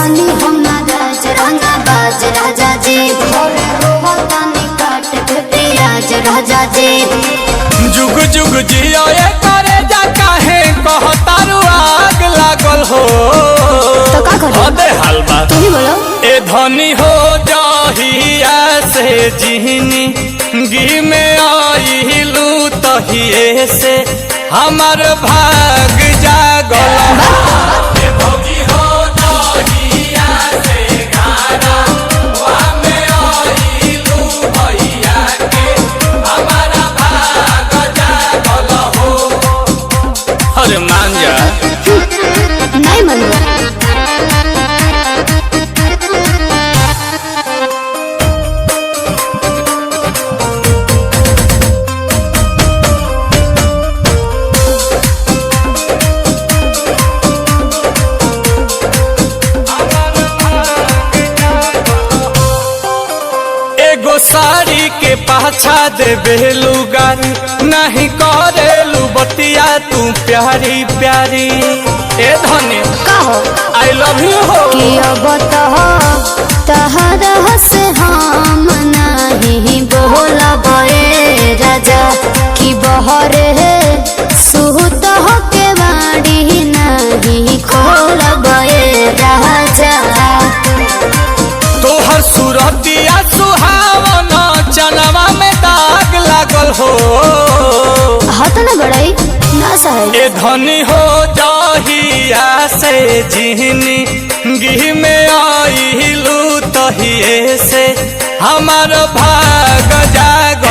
बानी हम नाराज रंगा बाज राजा जी भोरे रोवतानी काट के प्याज राजा जी। जुग जुग जियो ये करे जा काहे कहतारू आग लागल हो। तो का करी अबे हलवा तू ही बोलो। ए धनी हो जहिया से जिहनी गी में आइलू तहिए से हमार भाग जागल ए भौजी हो जहिया से गाना वा में आइलू भैया के हमारा भाग जागल हो। अरे मान जा नहीं मनु एगो साड़ी के पाछा देबे लुगारी नहीं करेलू बतिया तू प्यारी प्यारी। ए धनी कहो आई लव यू हो कि अब तहरा से हम नहीं बोलब ए राजा कि बहरे सुत के बाड़ी नहीं खोलब ए राजा। तोहर सूरतिया सुहावन चनवा में दाग लागल हो। हाथ न बड़ाई ना सहे ए धनी हो जहिया से जिहनी गी में आइलू तहिए से हमार भाग जाग